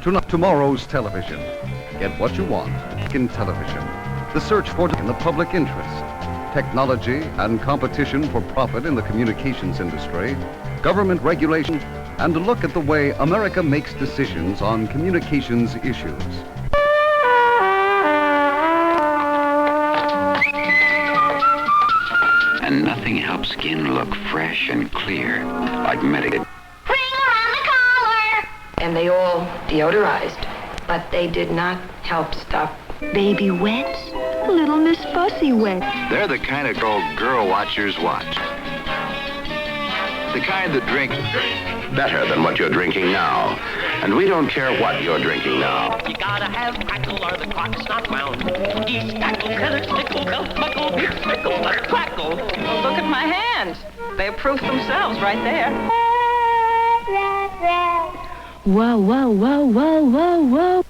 Tomorrow's television. Get what you want in television. The search for in the public interest. Technology and competition for profit in the communications industry. Government regulation. And a look at the way America makes decisions on communications issues. And nothing helps skin look fresh and clear like medicated. Ring around the collar! And they all deodorized, but they did not help stop baby wets. Little Miss Fussy Wet. They're the kind of girl watchers watch. The kind that drink better than what you're drinking now. And we don't care what you're drinking now. You gotta have crackle or the clock's not round. Yeast, crackle, cheddar, stickle, milk, muckle, beer, stickle, butter, crackle. Look at my hands. They approve themselves right there. Whoa, whoa, whoa, whoa, whoa, whoa.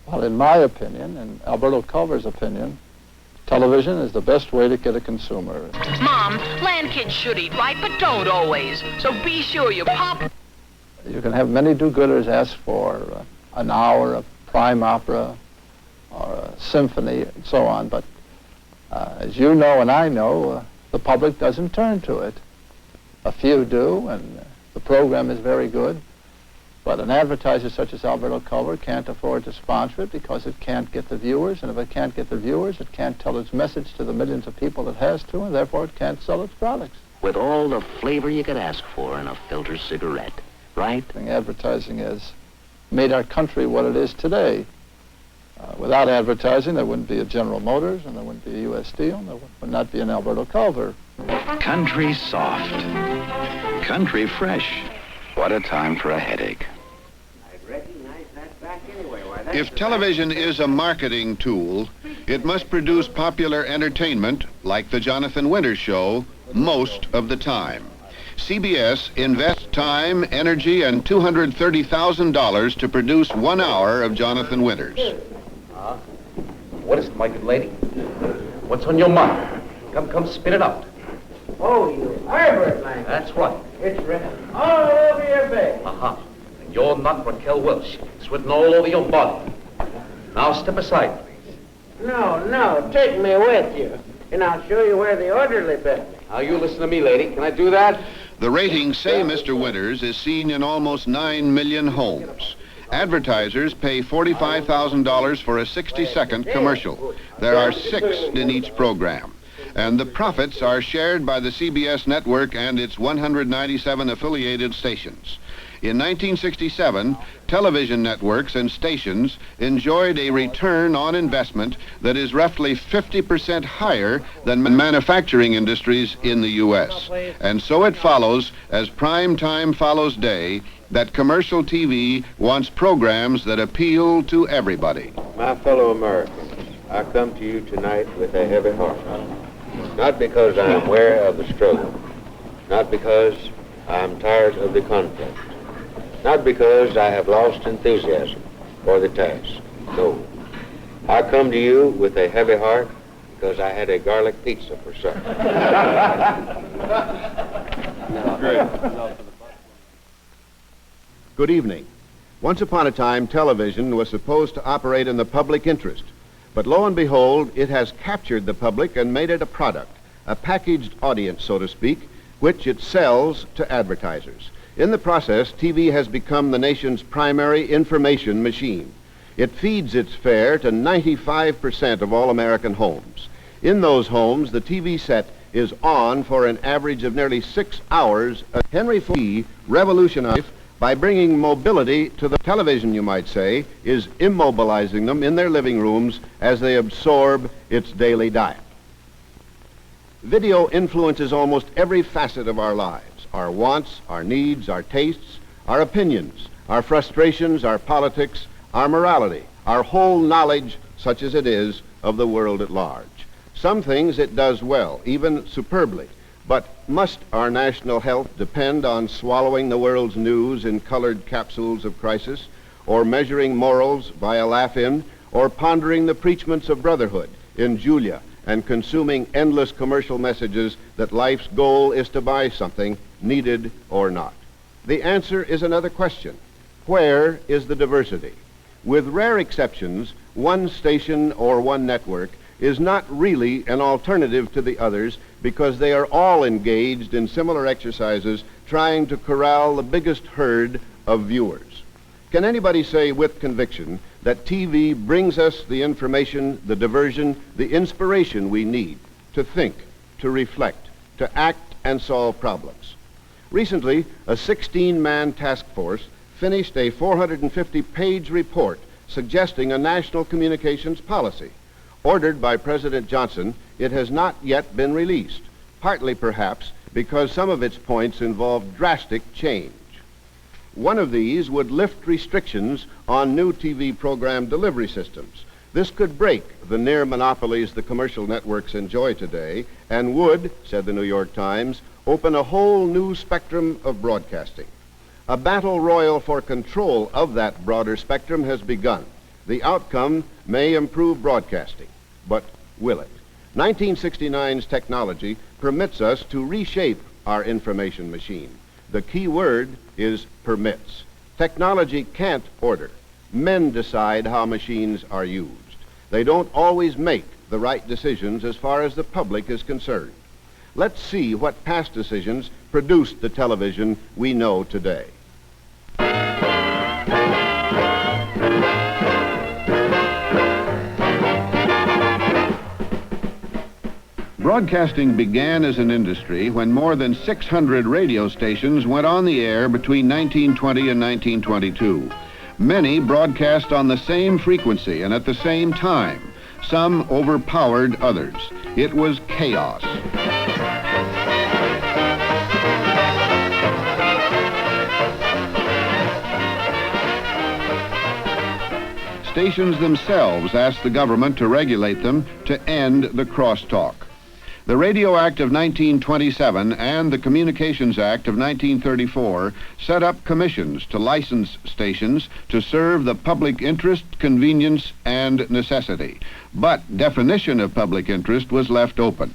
Well, in my opinion, and Alberto Culver's opinion, television is the best way to get a consumer. Mom, land kids should eat right, but don't always. So be sure you pop. You can have many do-gooders ask for an hour of prime opera or a symphony and so on, but as you know and I know, the public doesn't turn to it. A few do, and the program is very good, but an advertiser such as Alberto Culver can't afford to sponsor it because it can't get the viewers, and if it can't get the viewers, it can't tell its message to the millions of people it has to, and therefore it can't sell its products. With all the flavor you could ask for in a filter cigarette, right? Advertising has made our country what it is today. Without advertising, there wouldn't be a General Motors, and there wouldn't be a U.S. Steel, and there would not be an Alberto Culver. Country soft. Country fresh. What a time for a headache. If television is a marketing tool, it must produce popular entertainment, like the Jonathan Winters Show, most of the time. CBS invests time, energy, and $230,000 to produce 1 hour of Jonathan Winters. What is it, my good lady? What's on your mind? Come, spit it out. Oh, you Herbert language. That's right. It's written all over your face. Uh-huh. And you're not Raquel Welch. It's written all over your body. Now step aside, please. No, take me with you, and I'll show you where the orderly bed me. Now you listen to me, lady. Can I do that? The ratings say Mr. Winters is seen in almost 9 million homes. Advertisers pay $45,000 for a 60-second commercial. There are 6 in each program. And the profits are shared by the CBS network and its 197 affiliated stations. In 1967, television networks and stations enjoyed a return on investment that is roughly 50% higher than manufacturing industries in the U.S. And so it follows, as prime time follows day, that commercial TV wants programs that appeal to everybody. My fellow Americans, I come to you tonight with a heavy heart. Not because I am weary of the struggle, not because I am tired of the conflict, not because I have lost enthusiasm for the task. No. I come to you with a heavy heart because I had a garlic pizza for supper. Good evening. Once upon a time, television was supposed to operate in the public interest. But lo and behold, it has captured the public and made it a product, a packaged audience, so to speak, which it sells to advertisers. In the process, TV has become the nation's primary information machine. It feeds its fare to 95% of all American homes. In those homes, the TV set is on for an average of nearly 6 hours. Henry Ford revolutionized by bringing mobility to the television, you might say, is immobilizing them in their living rooms as they absorb its daily diet. Video influences almost every facet of our lives, our wants, our needs, our tastes, our opinions, our frustrations, our politics, our morality, our whole knowledge, such as it is, of the world at large. Some things it does well, even superbly. But must our national health depend on swallowing the world's news in colored capsules of crisis, or measuring morals by a laugh-in, or pondering the preachments of brotherhood in Julia, and consuming endless commercial messages that life's goal is to buy something, needed or not? The answer is another question. where is the diversity? With rare exceptions, one station or one network is not really an alternative to the others because they are all engaged in similar exercises trying to corral the biggest herd of viewers. Can anybody say with conviction that TV brings us the information, the diversion, the inspiration we need to think, to reflect, to act and solve problems? Recently, a 16-man task force finished a 450-page report suggesting a national communications policy. Ordered by President Johnson, it has not yet been released, partly perhaps because some of its points involve drastic change. One of these would lift restrictions on new TV program delivery systems. This could break the near monopolies the commercial networks enjoy today and would, said the New York Times, open a whole new spectrum of broadcasting. A battle royal for control of that broader spectrum has begun. The outcome may improve broadcasting, but will it? 1969's technology permits us to reshape our information machine. The key word is permits. Technology can't order. Men decide how machines are used. They don't always make the right decisions as far as the public is concerned. Let's see what past decisions produced the television we know today. Broadcasting began as an industry when more than 600 radio stations went on the air between 1920 and 1922. Many broadcast on the same frequency and at the same time. Some overpowered others. It was chaos. Stations themselves asked the government to regulate them to end the crosstalk. The Radio Act of 1927 and the Communications Act of 1934 set up commissions to license stations to serve the public interest, convenience, and necessity. But definition of public interest was left open.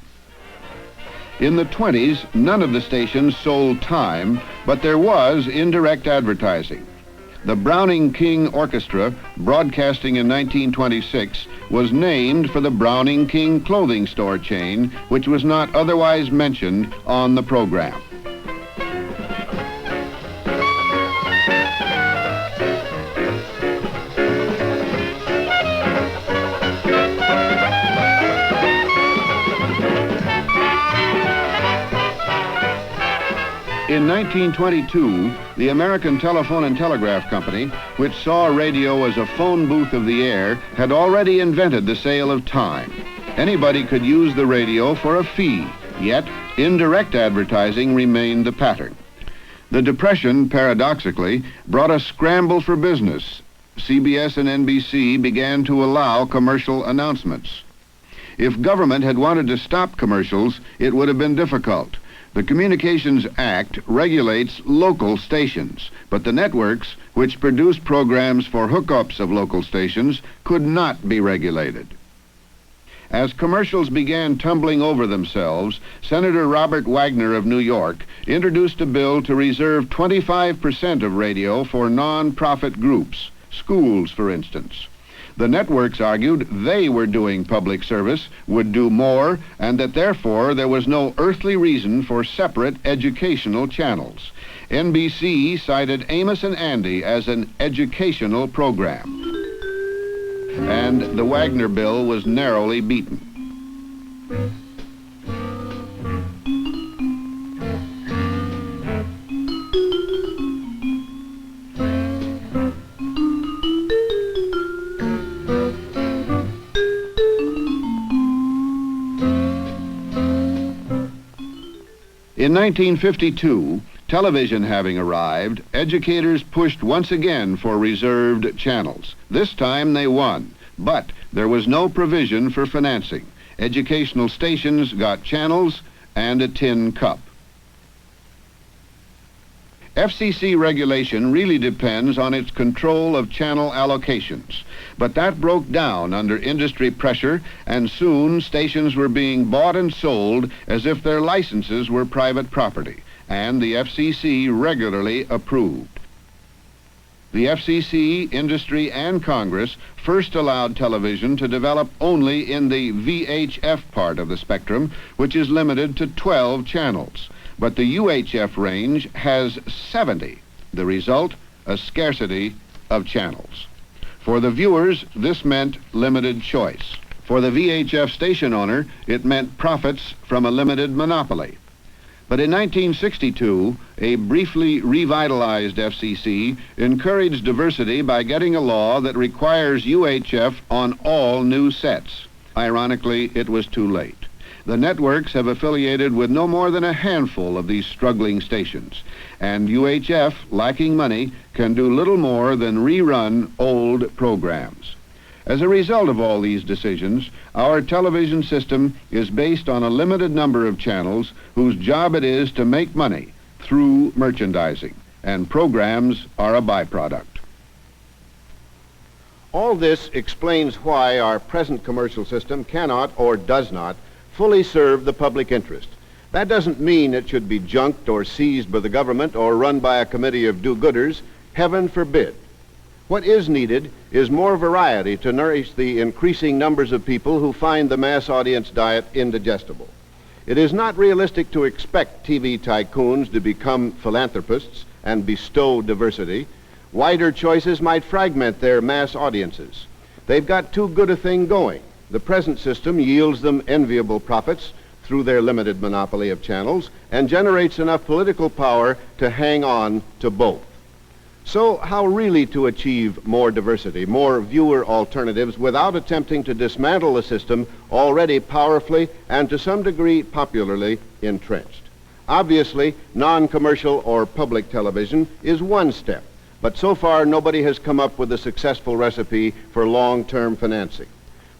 In the 20s, none of the stations sold time, but there was indirect advertising. The Browning-King Orchestra, broadcasting in 1926, was named for the Browning-King clothing store chain, which was not otherwise mentioned on the program. In 1922, the American Telephone and Telegraph Company, which saw radio as a phone booth of the air, had already invented the sale of time. Anybody could use the radio for a fee, yet indirect advertising remained the pattern. The Depression, paradoxically, brought a scramble for business. CBS and NBC began to allow commercial announcements. If government had wanted to stop commercials, it would have been difficult. The Communications Act regulates local stations, but the networks, which produce programs for hookups of local stations, could not be regulated. As commercials began tumbling over themselves, Senator Robert Wagner of New York introduced a bill to reserve 25% of radio for non-profit groups, schools, for instance. The networks argued they were doing public service, would do more, and that therefore there was no earthly reason for separate educational channels. NBC cited Amos and Andy as an educational program. And the Wagner bill was narrowly beaten. In 1952, television having arrived, educators pushed once again for reserved channels. This time they won, but there was no provision for financing. Educational stations got channels and a tin cup. FCC regulation really depends on its control of channel allocations, but that broke down under industry pressure, and soon stations were being bought and sold as if their licenses were private property, and the FCC regularly approved. the FCC, industry, and Congress first allowed television to develop only in the VHF part of the spectrum, which is limited to 12 channels. But the UHF range has 70. The result, a scarcity of channels. For the viewers, this meant limited choice. For the VHF station owner, it meant profits from a limited monopoly. But in 1962, a briefly revitalized FCC encouraged diversity by getting a law that requires UHF on all new sets. Ironically, it was too late. The networks have affiliated with no more than a handful of these struggling stations, and UHF, lacking money, can do little more than rerun old programs. As a result of all these decisions, our television system is based on a limited number of channels whose job it is to make money through merchandising, and programs are a byproduct. All this explains why our present commercial system cannot or does not fully serve the public interest. That doesn't mean it should be junked or seized by the government or run by a committee of do-gooders. Heaven forbid. What is needed is more variety to nourish the increasing numbers of people who find the mass audience diet indigestible. It is not realistic to expect TV tycoons to become philanthropists and bestow diversity. Wider choices might fragment their mass audiences. They've got too good a thing going. The present system yields them enviable profits through their limited monopoly of channels and generates enough political power to hang on to both. So how really to achieve more diversity, more viewer alternatives without attempting to dismantle a system already powerfully and to some degree popularly entrenched? Obviously, non-commercial or public television is one step, but so far nobody has come up with a successful recipe for long-term financing.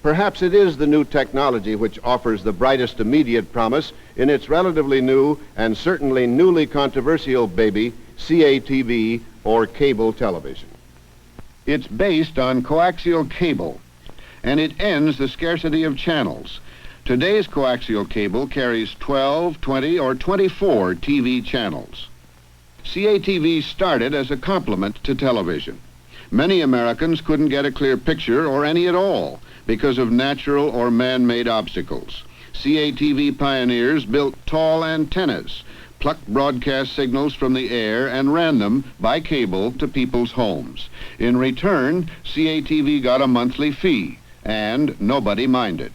Perhaps it is the new technology which offers the brightest immediate promise in its relatively new and certainly newly controversial baby, CATV, or cable television. It's based on coaxial cable, and it ends the scarcity of channels. Today's coaxial cable carries 12, 20, or 24 TV channels. CATV started as a complement to television. Many Americans couldn't get a clear picture or any at all because of natural or man-made obstacles. CATV pioneers built tall antennas, plucked broadcast signals from the air and ran them by cable to people's homes. In return, CATV got a monthly fee, and nobody minded.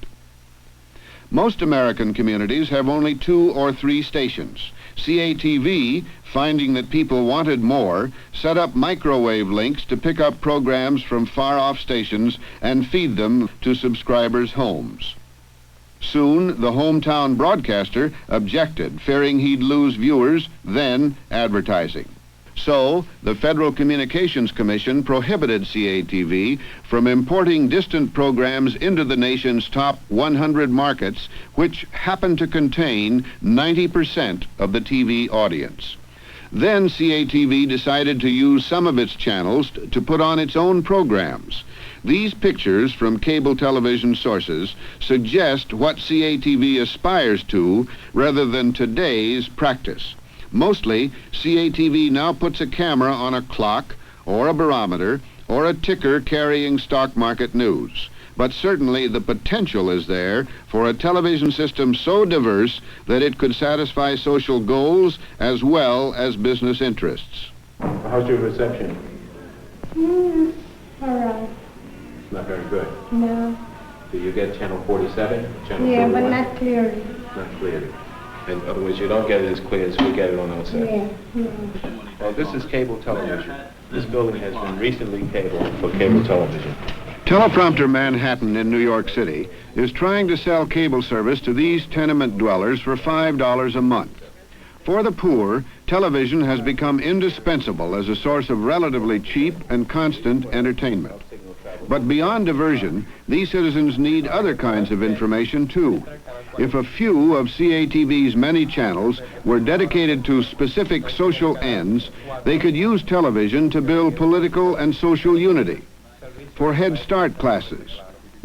Most American communities have only 2 or 3 stations. CATV, finding that people wanted more, set up microwave links to pick up programs from far-off stations and feed them to subscribers' homes. Soon, the hometown broadcaster objected, fearing he'd lose viewers, then advertising. So, the Federal Communications Commission prohibited CATV from importing distant programs into the nation's top 100 markets, which happen to contain 90% of the TV audience. Then CATV decided to use some of its channels to put on its own programs. These pictures from cable television sources suggest what CATV aspires to rather than today's practice. Mostly, CATV now puts a camera on a clock or a barometer or a ticker carrying stock market news. But certainly the potential is there for a television system so diverse that it could satisfy social goals as well as business interests. How's your reception? All right. Not very good. No. Do you get channel 47? Channel Yeah, 41? but not clearly. Not clearly. In other words, you don't get it as clear as we get it on our side. Yeah. Well, this is cable television. This building has been recently cabled for cable television. Teleprompter Manhattan in New York City is trying to sell cable service to these tenement dwellers for $5 a month. For the poor, television has become indispensable as a source of relatively cheap and constant entertainment. But beyond diversion, these citizens need other kinds of information too. If a few of CATV's many channels were dedicated to specific social ends, they could use television to build political and social unity. For Head Start classes,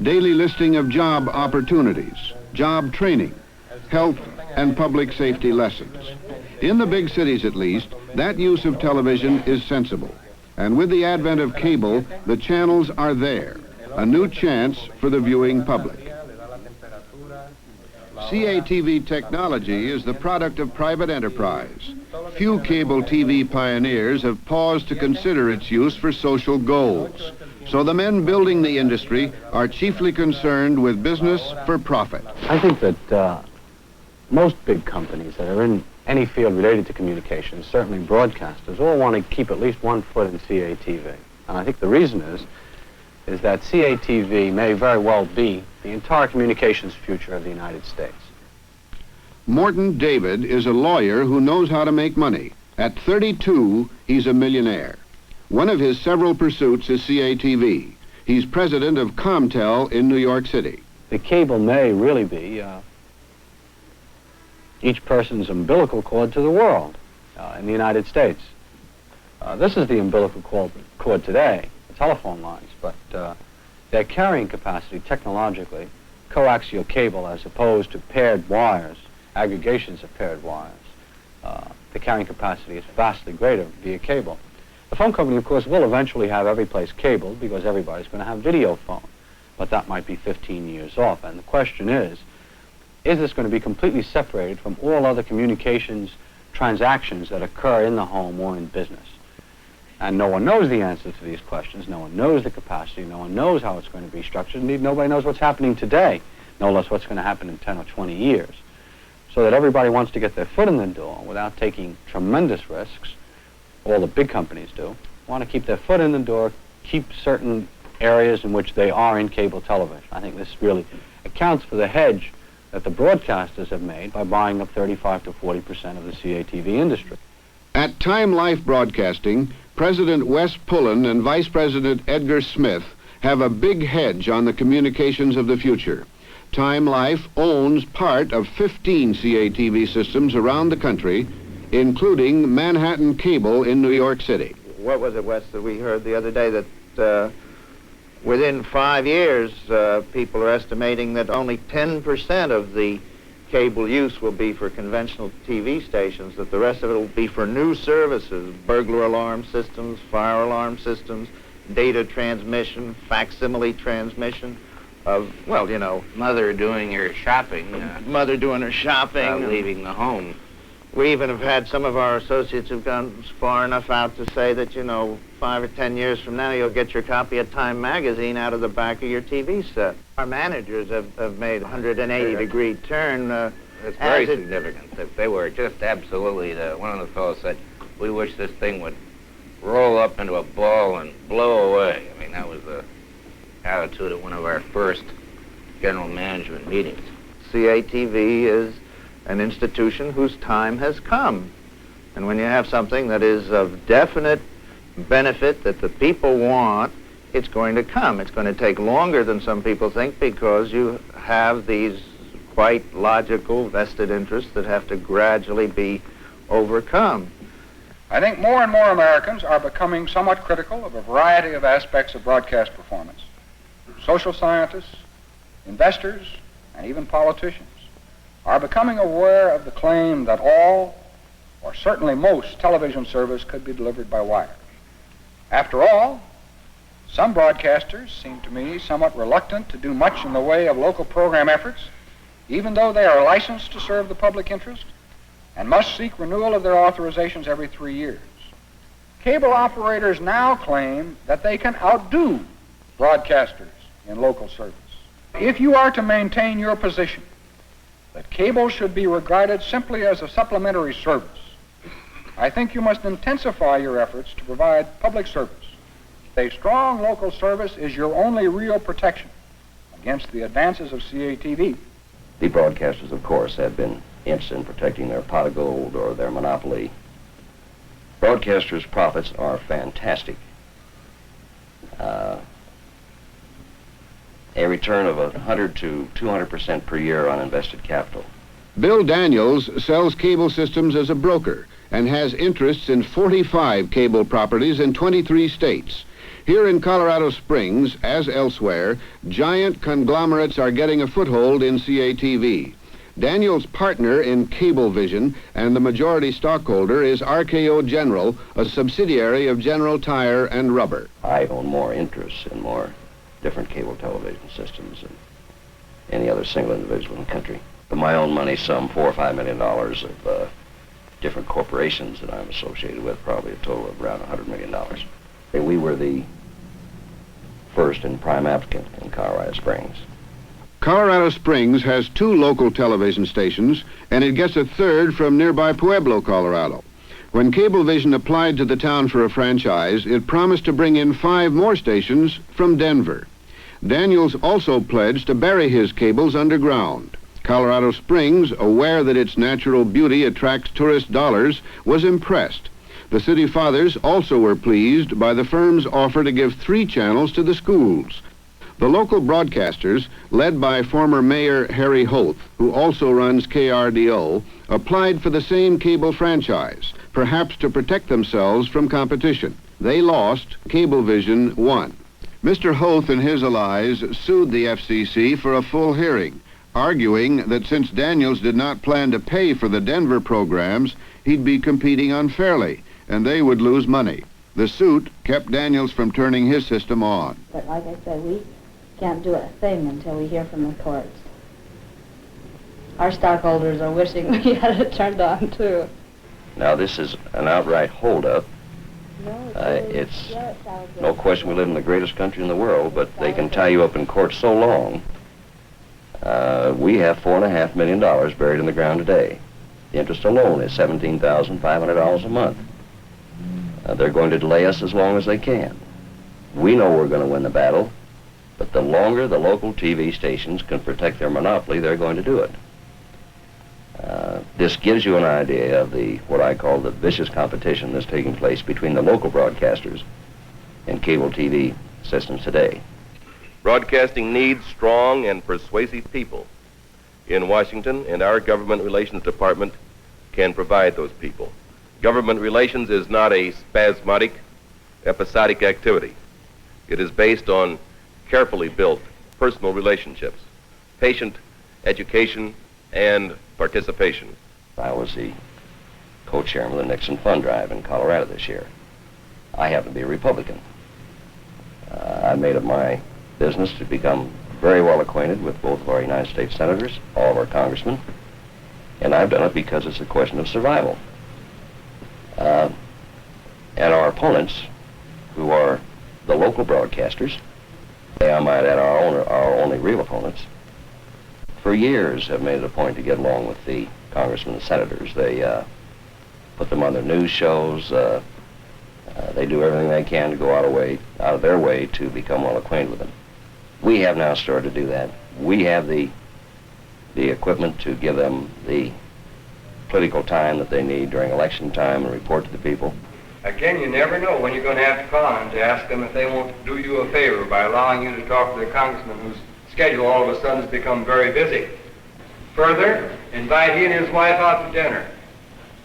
daily listing of job opportunities, job training, health and public safety lessons. In the big cities at least, that use of television is sensible. And with the advent of cable, the channels are there, a new chance for the viewing public. CATV technology is the product of private enterprise. Few cable TV pioneers have paused to consider its use for social goals. So the men building the industry are chiefly concerned with business for profit. I think that most big companies that are in any field related to communications, certainly broadcasters, all want to keep at least one foot in CATV. And I think the reason is that CATV may very well be the entire communications future of the United States. Morton David is a lawyer who knows how to make money. At 32, he's a millionaire. One of his several pursuits is CATV. He's president of Comtel in New York City. The cable may really be each person's umbilical cord to the world in the United States. This is the umbilical cord today, the telephone lines, but their carrying capacity technologically, coaxial cable as opposed to paired wires, aggregations of paired wires, the carrying capacity is vastly greater via cable. The phone company, of course, will eventually have every place cabled because everybody's going to have video phone, but that might be 15 years off. And the question is this going to be completely separated from all other communications transactions that occur in the home or in business? And no one knows the answer to these questions. No one knows the capacity. No one knows how it's going to be structured. Indeed, nobody knows what's happening today, no less what's going to happen in 10 or 20 years. So that everybody wants to get their foot in the door without taking tremendous risks. All the big companies do. Want to keep their foot in the door, keep certain areas in which they are in cable television. I think this really accounts for the hedge that the broadcasters have made by buying up 35 to 40% of the CATV industry. At Time Life Broadcasting, President Wes Pullen and Vice President Edgar Smith have a big hedge on the communications of the future. Time Life owns part of 15 CATV systems around the country, including Manhattan Cable in New York City. What was it, Wes, that we heard the other day that within 5 years, people are estimating that only 10% of the cable use will be for conventional TV stations, that the rest of it will be for new services, burglar alarm systems, fire alarm systems, data transmission, facsimile transmission of, well, you know... Mother doing her shopping. Mother doing her shopping. Leaving the home. We even have had some of our associates who've gone far enough out to say that, you know, 5 or 10 years from now, you'll get your copy of Time magazine out of the back of your TV set. Our managers have made a 180-degree turn. It's very significant. That they were just absolutely, one of the fellows said, we wish this thing would roll up into a ball and blow away. I mean, that was the attitude at one of our first general management meetings. CATV is an institution whose time has come. And when you have something that is of definite benefit that the people want, it's going to come. It's going to take longer than some people think because you have these quite logical vested interests that have to gradually be overcome. I think more and more Americans are becoming somewhat critical of a variety of aspects of broadcast performance. Social scientists, investors, and even politicians are becoming aware of the claim that all, or certainly most, television service could be delivered by wire. After all, some broadcasters seem to me somewhat reluctant to do much in the way of local program efforts, even though they are licensed to serve the public interest and must seek renewal of their authorizations every 3 years. Cable operators now claim that they can outdo broadcasters in local service. If you are to maintain your position that cable should be regarded simply as a supplementary service, I think you must intensify your efforts to provide public service. A strong local service is your only real protection against the advances of CATV. The broadcasters, of course, have been interested in protecting their pot of gold or their monopoly. Broadcasters' profits are fantastic. A return of 100 to 200% per year on invested capital. Bill Daniels sells cable systems as a broker and has interests in 45 cable properties in 23 states. Here in Colorado Springs, as elsewhere, giant conglomerates are getting a foothold in CATV. Daniel's partner in Cablevision and the majority stockholder is RKO General, a subsidiary of General Tire and Rubber. I own more interests in more different cable television systems than any other single individual in the country. Of my own money, some $4 or $5 million of different corporations that I'm associated with, probably a total of around $100 million. We were the first and prime applicant in Colorado Springs. Colorado Springs has 2 local television stations, and it gets a third from nearby Pueblo, Colorado. When Cablevision applied to the town for a franchise, it promised to bring in 5 more stations from Denver. Daniels also pledged to bury his cables underground. Colorado Springs, aware that its natural beauty attracts tourist dollars, was impressed. The city fathers also were pleased by the firm's offer to give 3 channels to the schools. The local broadcasters, led by former Mayor Harry Hoth, who also runs KRDO, applied for the same cable franchise, perhaps to protect themselves from competition. They lost, Cablevision won. Mr. Hoth and his allies sued the FCC for a full hearing, arguing that since Daniels did not plan to pay for the Denver programs, he'd be competing unfairly, and they would lose money. The suit kept Daniels from turning his system on. But like I said, we can't do a thing until we hear from the courts. Our stockholders are wishing we had it turned on, too. Now, this is an outright holdup. It's no question we live in the greatest country in the world, but they can tie you up in court so long. We have $4.5 million buried in the ground today. The interest alone is $17,500 a month. They're going to delay us as long as they can. We know we're going to win the battle, but the longer the local TV stations can protect their monopoly, they're going to do it. This gives you an idea of what I call the vicious competition that's taking place between the local broadcasters and cable TV systems today. Broadcasting needs strong and persuasive people in Washington, and our Government Relations Department can provide those people. Government relations is not a spasmodic, episodic activity. It is based on carefully built personal relationships, patient education, and participation. I was the co-chairman of the Nixon Fund Drive in Colorado this year. I happen to be a Republican. I made it my business to become very well acquainted with both of our United States senators, all of our congressmen, and I've done it because it's a question of survival. And our opponents, who are the local broadcasters, they, I might add, our only real opponents, for years have made it a point to get along with the congressmen and senators. They put them on their news shows. They do everything they can to go out of their way to become well acquainted with them. We have now started to do that. We have the equipment to give them the political time that they need during election time and report to the people. Again, you never know when you're going to have to call them to ask them if they won't do you a favor by allowing you to talk to the congressman whose schedule all of a sudden has become very busy. Further, invite he and his wife out to dinner.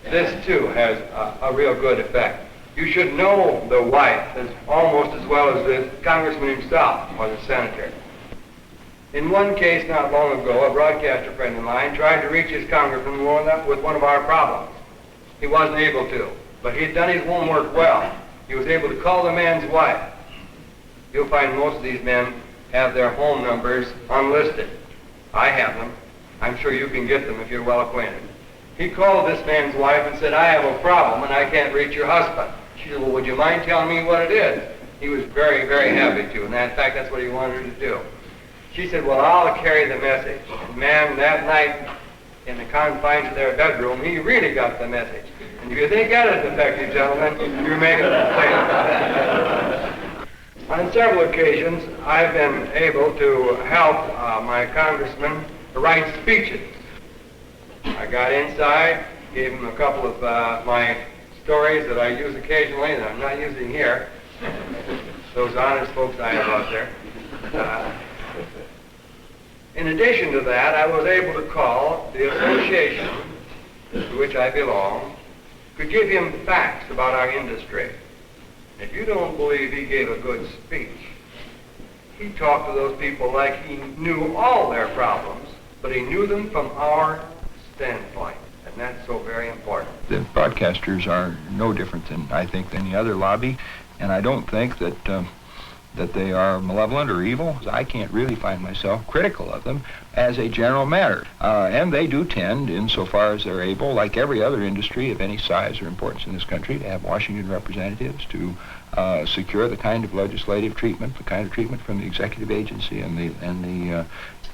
This, too, has a real good effect. You should know the wife almost as well as the congressman himself or the senator. In one case not long ago, a broadcaster friend of mine tried to reach his congressman with one of our problems. He wasn't able to, but he had done his homework well. He was able to call the man's wife. You'll find most of these men have their home numbers unlisted. I have them. I'm sure you can get them if you're well acquainted. He called this man's wife and said, I have a problem and I can't reach your husband. She said, well, would you mind telling me what it is? He was very, very happy to, and in fact, that's what he wanted her to do. She said, well, I'll carry the message. And man, that night, in the confines of their bedroom, he really got the message. And if you think that is effective, gentlemen, you're making a mistake. On several occasions, I've been able to help my congressman write speeches. I got inside, gave him a couple of my stories that I use occasionally that I'm not using here. Those honest folks I have out there. In addition to that, I was able to call the association to which I belong to give him facts about our industry. If you don't believe he gave a good speech, he talked to those people like he knew all their problems but he knew them from our standpoint, and that's so very important. The broadcasters are no different than, I think, any other lobby, and I don't think that that they are malevolent or evil. I can't really find myself critical of them as a general matter. And they do tend, insofar as they're able, like every other industry of any size or importance in this country, to have Washington representatives to secure the kind of legislative treatment, the kind of treatment from the executive agency and the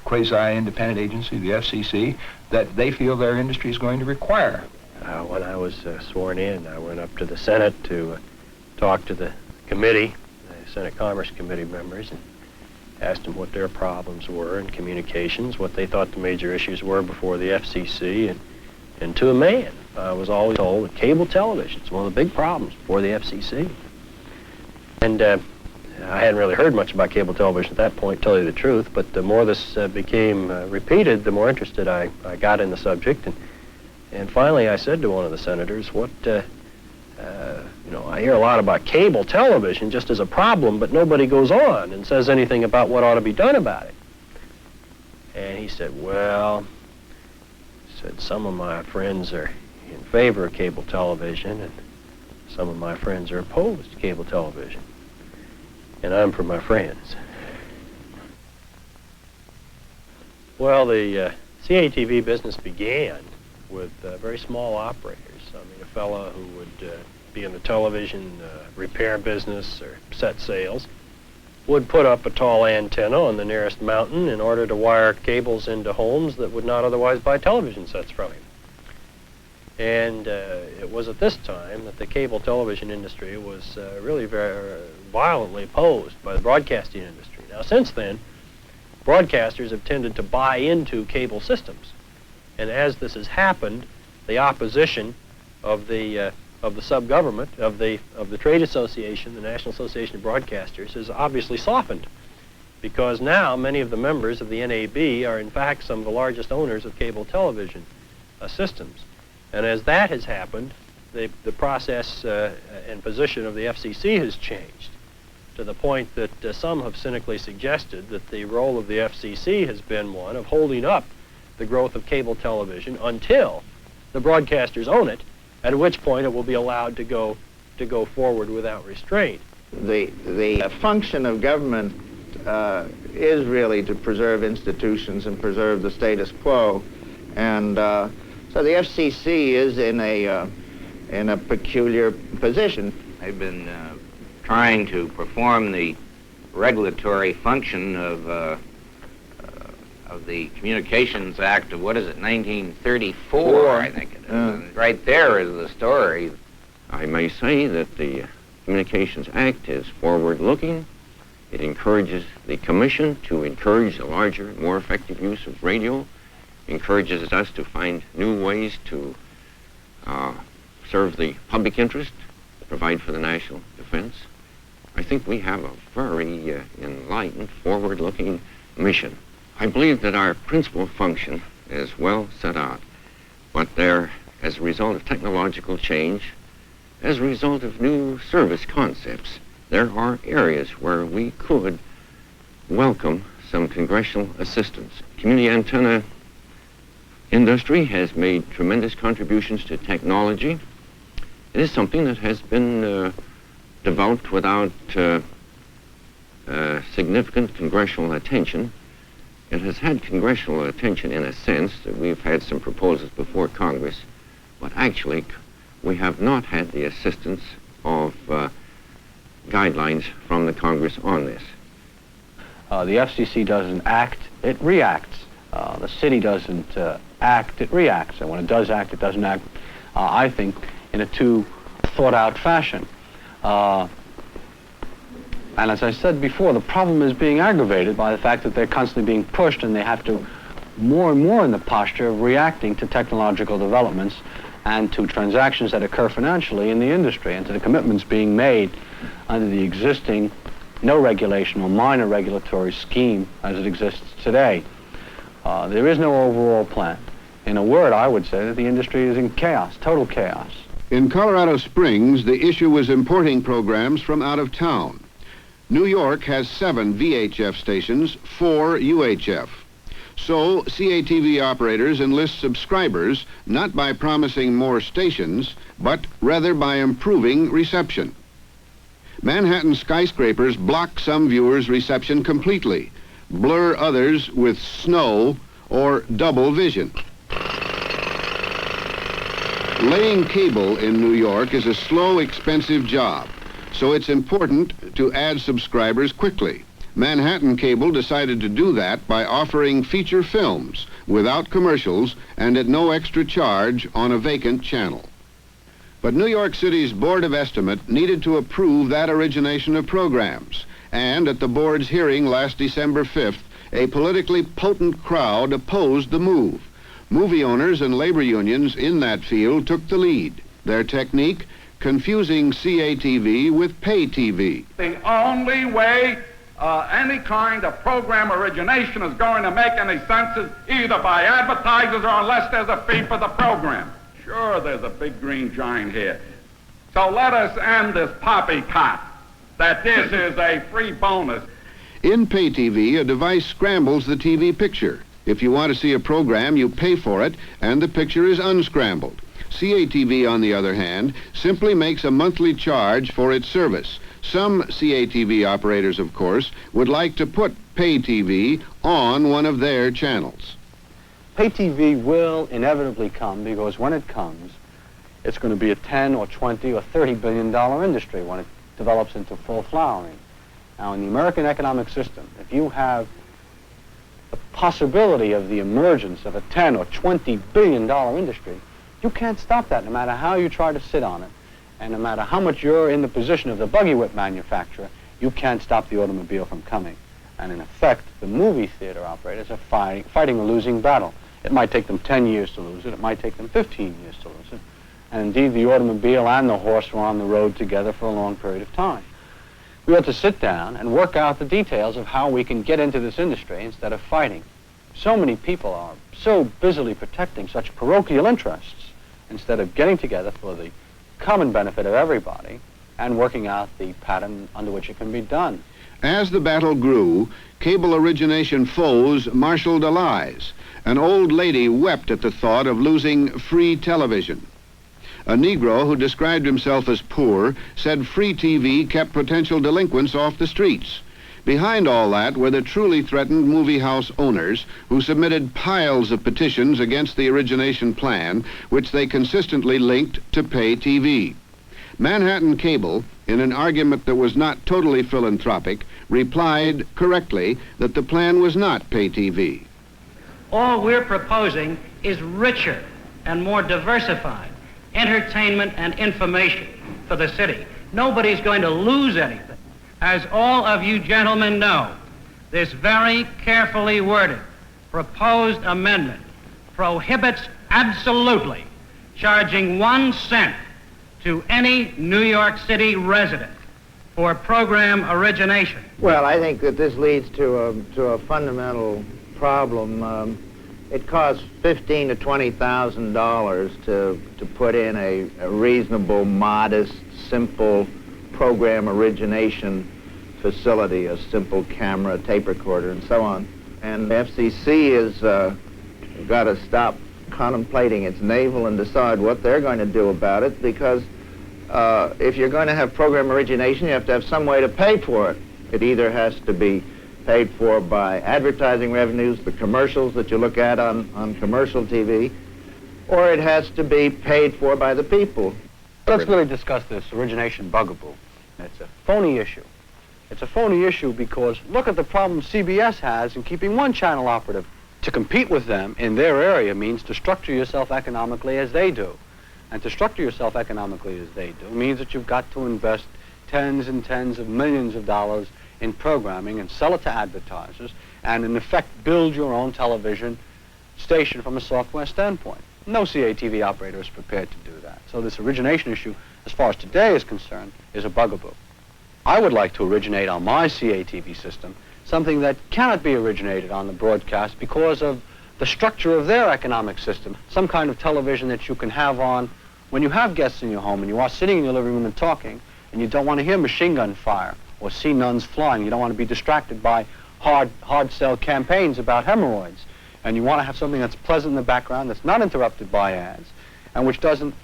quasi-independent agency, the FCC, that they feel their industry is going to require. When I was sworn in, I went up to the Senate to talk to the committee, the Senate Commerce Committee members, and asked them what their problems were in communications, what they thought the major issues were before the FCC, and to a man, I was always told that cable television is one of the big problems before the FCC. And I hadn't really heard much about cable television at that point, to tell you the truth, but the more this became repeated, the more interested I got in the subject. And finally I said to one of the senators, you know, I hear a lot about cable television just as a problem, but nobody goes on and says anything about what ought to be done about it. And he said, well, some of my friends are in favor of cable television, and some of my friends are opposed to cable television. And I'm for my friends. Well, the CATV business began with very small operators. I mean, a fellow who would be in the television repair business or set sales would put up a tall antenna on the nearest mountain in order to wire cables into homes that would not otherwise buy television sets from him. And it was at this time that the cable television industry was really very violently opposed by the broadcasting industry. Now, since then, broadcasters have tended to buy into cable systems. And as this has happened, the opposition of the sub-government, of the trade association, the National Association of Broadcasters, has obviously softened, because now many of the members of the NAB are in fact some of the largest owners of cable television systems. And as that has happened, the process and position of the FCC has changed to the point that some have cynically suggested that the role of the FCC has been one of holding up the growth of cable television until the broadcasters own it, at which point it will be allowed to go forward without restraint. The function of government is really to preserve institutions and preserve the status quo, and so the FCC is in a peculiar position. They've been trying to perform the regulatory function of the Communications Act of, what is it, 1934, I think it is. Right there is the story. I may say that the Communications Act is forward-looking. It encourages the Commission to encourage a larger, more effective use of radio, encourages us to find new ways to serve the public interest, provide for the national defense. I think we have a very enlightened, forward-looking mission. I believe that our principal function is well set out, but there, as a result of technological change, as a result of new service concepts, there are areas where we could welcome some congressional assistance. Community antenna industry has made tremendous contributions to technology. It is something that has been developed without significant congressional attention. It has had congressional attention in a sense that we've had some proposals before Congress, but actually we have not had the assistance of guidelines from the Congress on this. The FCC doesn't act, it reacts. The city doesn't act, it reacts. And when it does act, it doesn't act, I think, in a too thought-out fashion. And as I said before, the problem is being aggravated by the fact that they're constantly being pushed, and they have to more and more in the posture of reacting to technological developments and to transactions that occur financially in the industry, and to the commitments being made under the existing no regulation or minor regulatory scheme as it exists today. There is no overall plan. In a word, I would say that the industry is in chaos, total chaos. In Colorado Springs, the issue was importing programs from out of town. New York has 7 VHF stations, 4 UHF. So, CATV operators enlist subscribers not by promising more stations, but rather by improving reception. Manhattan skyscrapers block some viewers' reception completely, blur others with snow or double vision. Laying cable in New York is a slow, expensive job, so it's important to add subscribers quickly. Manhattan Cable decided to do that by offering feature films without commercials and at no extra charge on a vacant channel. But New York City's Board of Estimate needed to approve that origination of programs, and at the board's hearing last December 5th, a politically potent crowd opposed the move. Movie owners and labor unions in that field took the lead. Their technique, confusing CATV with pay TV. The only way any kind of program origination is going to make any sense is either by advertisers or unless there's a fee for the program. Sure, there's a big green giant here. So let us end this poppycock that this is a free bonus. In pay TV, a device scrambles the TV picture. If you want to see a program, you pay for it, and the picture is unscrambled. CATV, on the other hand, simply makes a monthly charge for its service. Some CATV operators, of course, would like to put pay TV on one of their channels. Pay TV will inevitably come because when it comes, it's going to be a 10 or 20 or $30 billion industry when it develops into full flowering. Now, in the American economic system, if you have the possibility of the emergence of a 10 or 20 billion dollar industry, you can't stop that no matter how you try to sit on it. And no matter how much you're in the position of the buggy whip manufacturer, you can't stop the automobile from coming. And in effect, the movie theater operators are fighting a losing battle. It might take them 10 years to lose it. It might take them 15 years to lose it. And indeed, the automobile and the horse were on the road together for a long period of time. We ought to sit down and work out the details of how we can get into this industry instead of fighting. So many people are so busily protecting such parochial interests instead of getting together for the common benefit of everybody and working out the pattern under which it can be done. As the battle grew, cable origination foes marshaled allies. An old lady wept at the thought of losing free television. A Negro who described himself as poor said free TV kept potential delinquents off the streets. Behind all that were the truly threatened movie house owners who submitted piles of petitions against the origination plan, which they consistently linked to pay TV. Manhattan Cable, in an argument that was not totally philanthropic, replied correctly that the plan was not pay TV. All we're proposing is richer and more diversified entertainment and information for the city. Nobody's going to lose anything. As all of you gentlemen know, this very carefully worded proposed amendment prohibits absolutely charging 1 cent to any New York City resident for program origination. Well, I think that this leads to a fundamental problem. It costs $15,000 to $20,000 to put in a reasonable, modest, simple program origination facility, a simple camera, tape recorder, and so on. And the FCC has got to stop contemplating its navel and decide what they're going to do about it, because if you're going to have program origination, you have to have some way to pay for it. It either has to be paid for by advertising revenues, the commercials that you look at on commercial TV, or it has to be paid for by the people. Let's really discuss this origination bugaboo. It's a phony issue. It's a phony issue because look at the problem CBS has in keeping one channel operative. To compete with them in their area means to structure yourself economically as they do. And to structure yourself economically as they do means that you've got to invest tens and tens of millions of dollars in programming and sell it to advertisers and in effect build your own television station from a software standpoint. No CATV operator is prepared to do that. So this origination issue, as far as today is concerned, is a bugaboo. I would like to originate on my CATV system something that cannot be originated on the broadcast because of the structure of their economic system. Some kind of television that you can have on when you have guests in your home and you are sitting in your living room and talking and you don't want to hear machine gun fire or see nuns flying. You don't want to be distracted by hard sell campaigns about hemorrhoids. And you want to have something that's pleasant in the background, that's not interrupted by ads, and which doesn't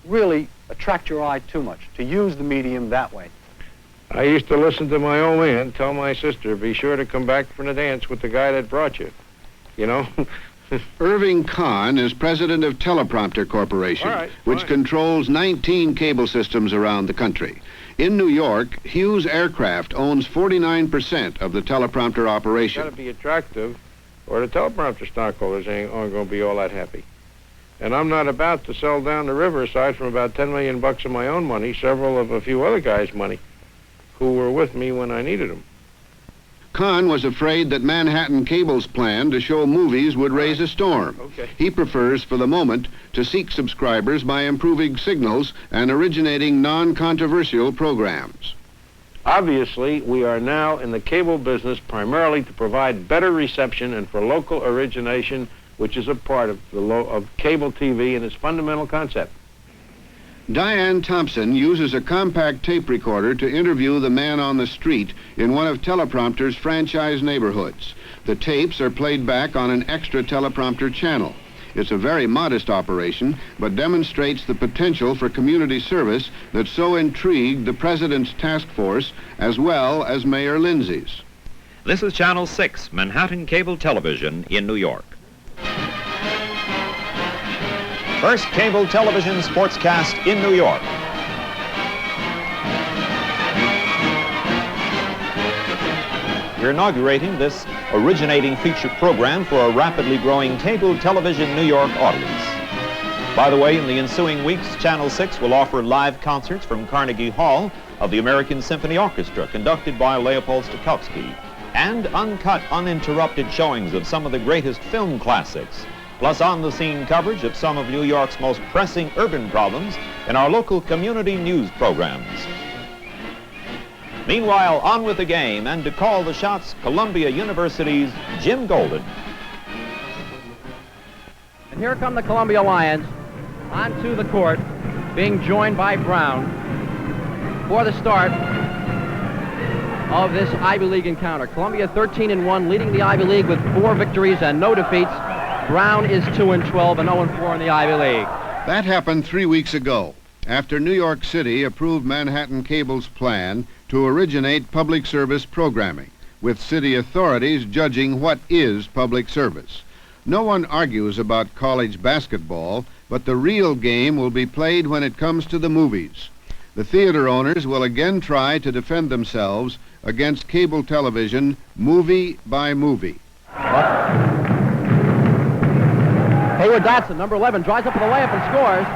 really attract your eye too much, to use the medium that way. I used to listen to my old man tell my sister, be sure to come back from the dance with the guy that brought you. You know? Irving Kahn is president of Teleprompter Corporation, which controls 19 cable systems around the country. In New York, Hughes Aircraft owns 49% of the teleprompter operation. It's got to be attractive, or the teleprompter stockholders aren't going to be all that happy. And I'm not about to sell down the river, aside from about $10 million of my own money, several of a few other guys' money, who were with me when I needed them. Kahn was afraid that Manhattan Cable's plan to show movies would raise a storm. He prefers, for the moment, to seek subscribers by improving signals and originating non-controversial programs. Obviously, we are now in the cable business primarily to provide better reception and for local origination, which is a part of of cable TV and its fundamental concept. Diane Thompson uses a compact tape recorder to interview the man on the street in one of Teleprompter's franchise neighborhoods. The tapes are played back on an extra teleprompter channel. It's a very modest operation, but demonstrates the potential for community service that so intrigued the President's task force as well as Mayor Lindsay's. This is Channel 6, Manhattan Cable Television in New York. First cable television sportscast in New York. We're inaugurating this originating feature program for a rapidly growing cable television New York audience. By the way, in the ensuing weeks, Channel 6 will offer live concerts from Carnegie Hall of the American Symphony Orchestra, conducted by Leopold Stokowski, and uncut, uninterrupted showings of some of the greatest film classics, plus on-the-scene coverage of some of New York's most pressing urban problems in our local community news programs. Meanwhile, on with the game, and to call the shots, Columbia University's Jim Golden. And here come the Columbia Lions onto the court, being joined by Brown for the start of this Ivy League encounter. Columbia 13-1, leading the Ivy League with 4 victories and no defeats. Brown is 2-12 and 0-4 in the Ivy League. That happened 3 weeks ago, after New York City approved Manhattan Cable's plan to originate public service programming, with city authorities judging what is public service. No one argues about college basketball, but the real game will be played when it comes to the movies. The theater owners will again try to defend themselves against cable television movie by movie. Hayward Dotson, number 11, drives up for the layup and scores.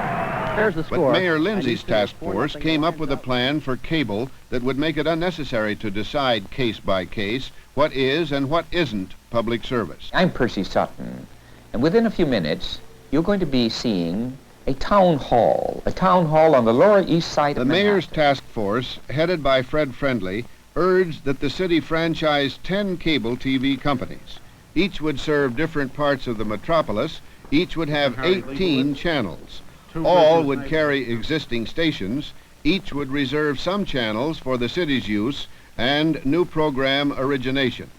There's the score. But Mayor Lindsay's task force came up with a plan for cable that would make it unnecessary to decide case by case what is and what isn't public service. I'm Percy Sutton, and within a few minutes, you're going to be seeing a town hall on the Lower East Side of The Manhattan. mayor's task force, headed by Fred Friendly, urged that the city franchise 10 cable TV companies. Each would serve different parts of the metropolis. Each would have 18 channels. All would carry existing stations. Each would reserve some channels for the city's use and new program origination.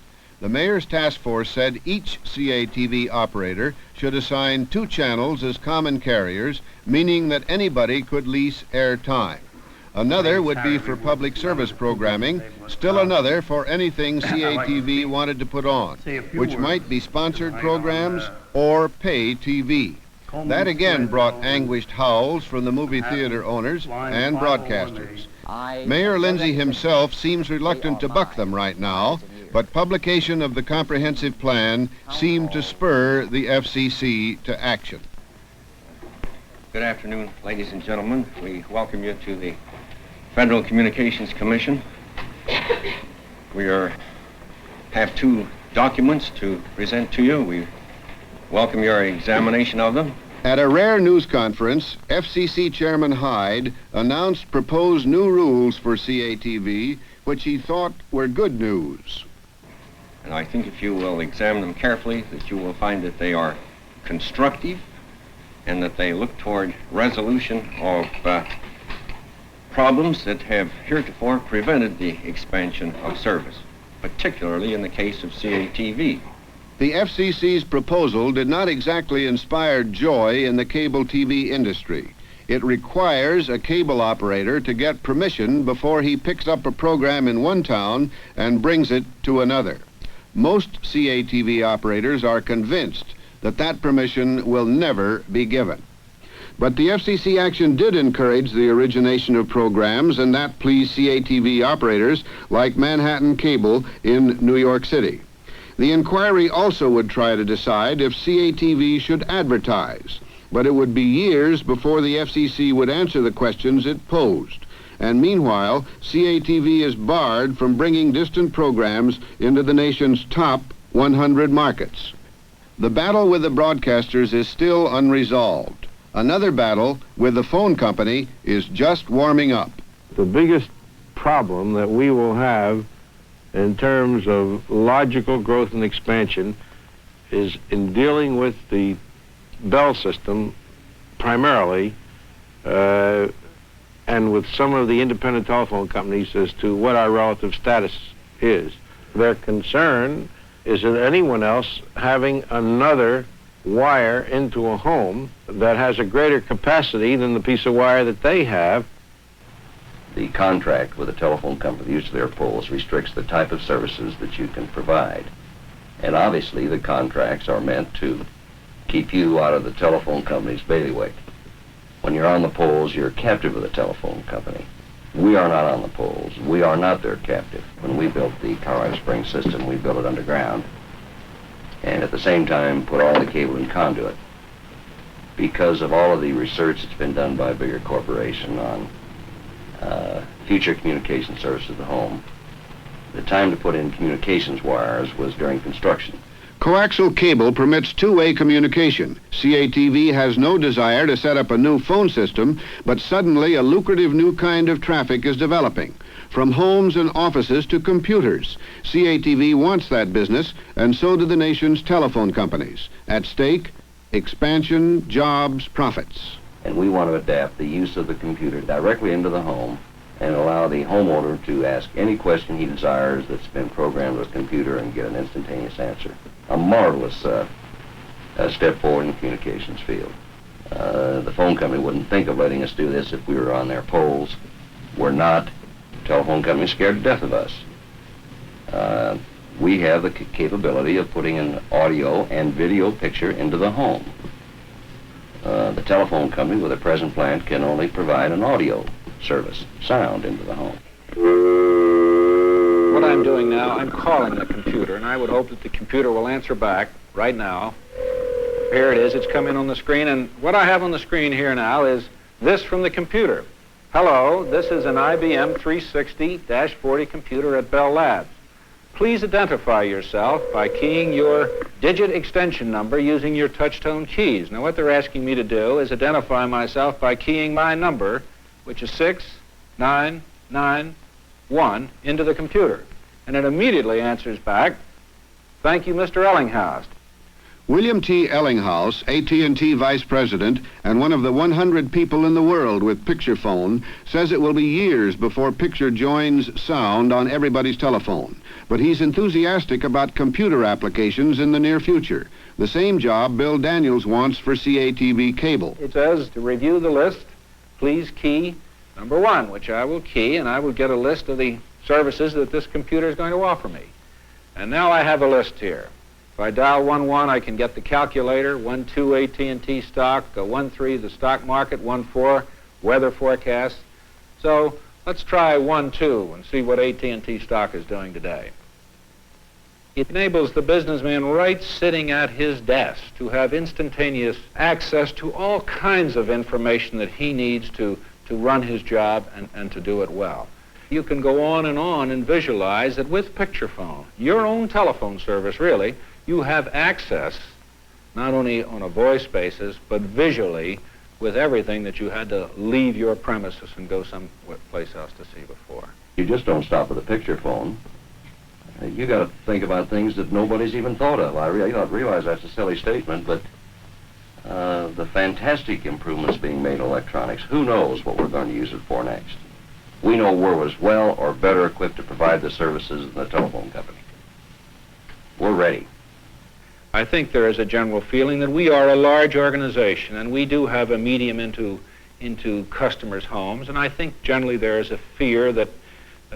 The mayor's task force said each CATV operator should assign 2 channels as common carriers, meaning that anybody could lease airtime. Another would be for public service programming, still another for anything CATV wanted to put on, which might be sponsored programs or pay TV. That again brought anguished howls from the movie theater owners and broadcasters. Mayor Lindsay himself seems reluctant to buck them right now, but publication of the comprehensive plan seemed to spur the FCC to action. Good afternoon, ladies and gentlemen. We welcome you to the Federal Communications Commission. We have 2 documents to present to you. We welcome your examination of them. At a rare news conference, FCC Chairman Hyde announced proposed new rules for CATV, which he thought were good news. And I think if you will examine them carefully, that you will find that they are constructive and that they look toward resolution of problems that have heretofore prevented the expansion of service, particularly in the case of CATV. The FCC's proposal did not exactly inspire joy in the cable TV industry. It requires a cable operator to get permission before he picks up a program in one town and brings it to another. Most CATV operators are convinced that that permission will never be given. But the FCC action did encourage the origination of programs, and that pleased CATV operators like Manhattan Cable in New York City. The inquiry also would try to decide if CATV should advertise, but it would be years before the FCC would answer the questions it posed. And meanwhile, CATV is barred from bringing distant programs into the nation's top 100 markets. The battle with the broadcasters is still unresolved. Another battle with the phone company is just warming up. The biggest problem that we will have in terms of logical growth and expansion is in dealing with the Bell system primarily, and with some of the independent telephone companies as to what our relative status is. Their concern is that anyone else having another wire into a home that has a greater capacity than the piece of wire that they have. The contract with the telephone company, the use of their poles, restricts the type of services that you can provide. And obviously the contracts are meant to keep you out of the telephone company's bailiwick. When you're on the poles, you're captive of the telephone company. We are not on the poles. We are not their captive. When we built the Colorado Springs system, we built it underground, and at the same time put all the cable in conduit. Because of all of the research that's been done by a bigger corporation on future communication services at the home, the time to put in communications wires was during construction. Coaxial cable permits two-way communication. CATV has no desire to set up a new phone system, but suddenly a lucrative new kind of traffic is developing. From homes and offices to computers. CATV wants that business, and so do the nation's telephone companies. At stake, expansion, jobs, profits. And we want to adapt the use of the computer directly into the home and allow the homeowner to ask any question he desires that's been programmed with a computer and get an instantaneous answer. A marvelous step forward in the communications field. The phone company wouldn't think of letting us do this if we were on their poles. We're not. The telephone company's scared to death of us. We have the capability of putting an audio and video picture into the home. The telephone company with a present plant can only provide an audio service, sound into the home. What I'm doing now, I'm calling the computer, and I would hope that the computer will answer back right now. Here it is, it's come in on the screen, and what I have on the screen here now is this from the computer. Hello, this is an IBM 360-40 computer at Bell Labs. Please identify yourself by keying your digit extension number using your touch-tone keys. Now what they're asking me to do is identify myself by keying my number, which is 6991, into the computer. And it immediately answers back, "Thank you, Mr. Ellinghaus." William T. Ellinghaus, AT&T Vice President and one of the 100 people in the world with picture phone, says it will be years before picture joins sound on everybody's telephone. But he's enthusiastic about computer applications in the near future. The same job Bill Daniels wants for CATV cable. It says to review the list, please key number 1, which I will key, and I will get a list of the services that this computer is going to offer me. And now I have a list here. If I dial 11, I can get the calculator, 12 AT&T stock, 13 the stock market, 14 weather forecast. So let's try 12 and see what AT&T stock is doing today. It enables the businessman right sitting at his desk to have instantaneous access to all kinds of information that he needs to run his job and to do it well. You can go on and visualize that with picture phone, your own telephone service really, you have access not only on a voice basis, but visually with everything that you had to leave your premises and go someplace else to see before. You just don't stop with a picture phone. You got to think about things that nobody's even thought of. I realize that's a silly statement, but the fantastic improvements being made in electronics, who knows what we're going to use it for next? We know we're as well or better equipped to provide the services than the telephone company. We're ready. I think there is a general feeling that we are a large organization and we do have a medium into customers' homes, and I think generally there is a fear that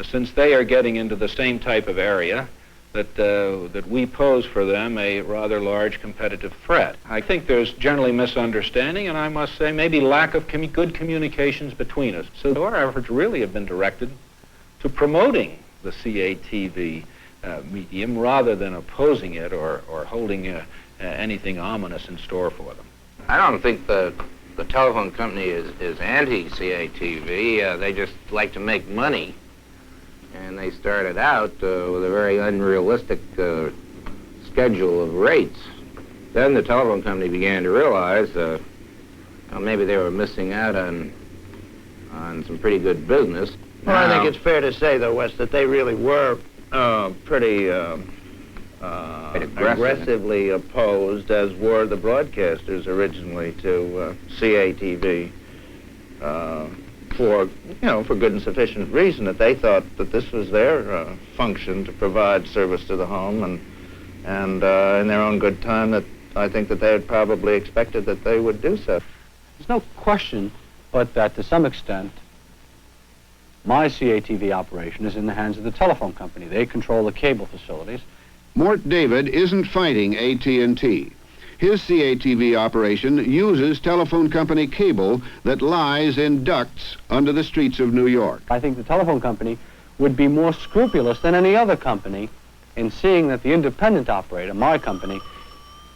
since they are getting into the same type of area, that we pose for them a rather large competitive threat. I think there's generally misunderstanding, and I must say maybe lack of good communications between us. So our efforts really have been directed to promoting the CATV medium rather than opposing it or holding anything ominous in store for them. I don't think the telephone company is anti-CATV. They just like to make money. And they started out with a very unrealistic schedule of rates. Then the telephone company began to realize well, maybe they were missing out on some pretty good business. Well, I think it's fair to say, though, Wes, that they really were pretty aggressively opposed, as were the broadcasters originally, to CATV. For good and sufficient reason, that they thought that this was their function to provide service to the home, and in their own good time, that I think that they had probably expected that they would do so. There's no question but that to some extent my CATV operation is in the hands of the telephone company. They control the cable facilities. Mort David isn't fighting AT&T. His CATV operation uses telephone company cable that lies in ducts under the streets of New York. I think the telephone company would be more scrupulous than any other company in seeing that the independent operator, my company,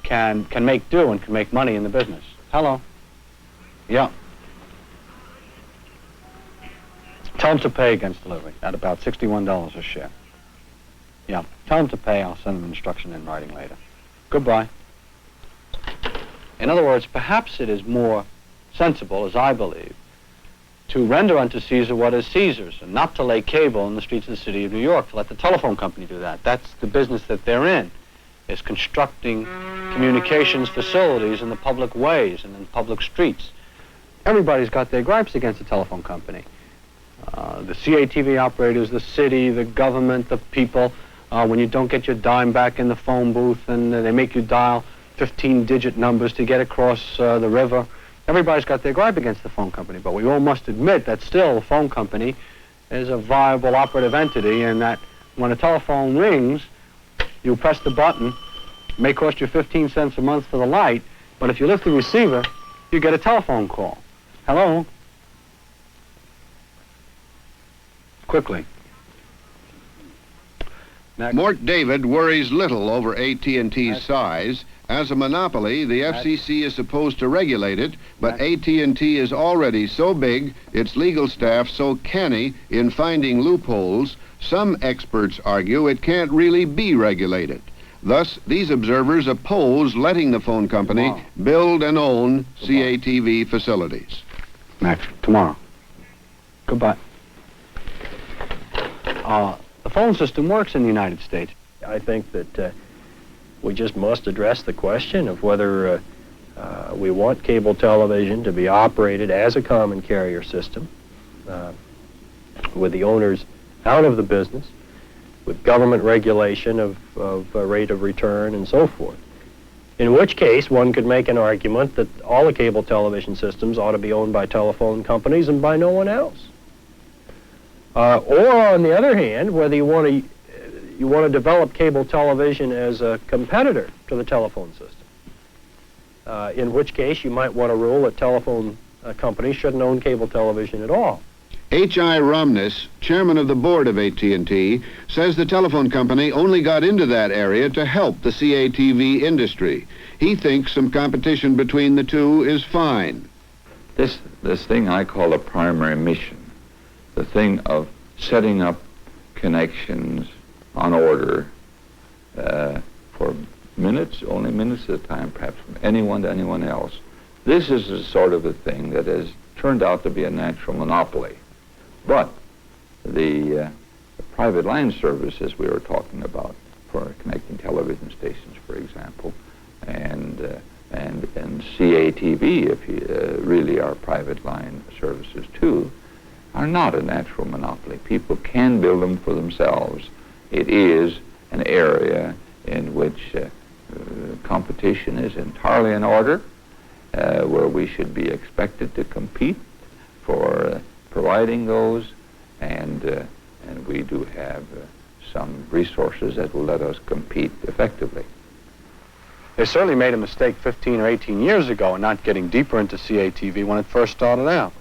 can make do and can make money in the business. Hello? Yeah. Tell them to pay against delivery at about $61 a share. Yeah. Tell them to pay. I'll send them instruction in writing later. Goodbye. In other words, perhaps it is more sensible, as I believe, to render unto Caesar what is Caesar's, and not to lay cable in the streets of the city of New York, to let the telephone company do that. That's the business that they're in, is constructing communications facilities in the public ways and in public streets. Everybody's got their gripes against the telephone company. The CATV operators, the city, the government, the people, when you don't get your dime back in the phone booth and they make you dial 15-digit numbers to get across the river. Everybody's got their gripe against the phone company, but we all must admit that still the phone company is a viable operative entity, and that when a telephone rings, you press the button. It may cost you 15 cents a month for the light, but if you lift the receiver, you get a telephone call. Hello? Quickly. Next. Mort David worries little over AT&T's size. As a monopoly, the FCC is supposed to regulate it, but AT&T is already so big, its legal staff so canny in finding loopholes, some experts argue it can't really be regulated. Thus, these observers oppose letting the phone company build and own CATV facilities. Max, tomorrow. Goodbye. The phone system works in the United States. I think that we just must address the question of whether we want cable television to be operated as a common carrier system with the owners out of the business, with government regulation of rate of return and so forth. In which case, one could make an argument that all the cable television systems ought to be owned by telephone companies and by no one else. Or, on the other hand, whether you want to develop cable television as a competitor to the telephone system, in which case you might want to rule that telephone companies shouldn't own cable television at all. H.I. Romness, chairman of the board of AT&T, says the telephone company only got into that area to help the CATV industry. He thinks some competition between the two is fine. This thing I call a primary mission, the thing of setting up connections on order for minutes, only minutes at a time, perhaps from anyone to anyone else. This is the sort of a thing that has turned out to be a natural monopoly. But the private line services we were talking about for connecting television stations, for example, and CATV, if you really are private line services too, are not a natural monopoly. People can build them for themselves. It is an area in which competition is entirely in order, where we should be expected to compete for providing those, and we do have some resources that will let us compete effectively. They certainly made a mistake 15 or 18 years ago in not getting deeper into CATV when it first started out.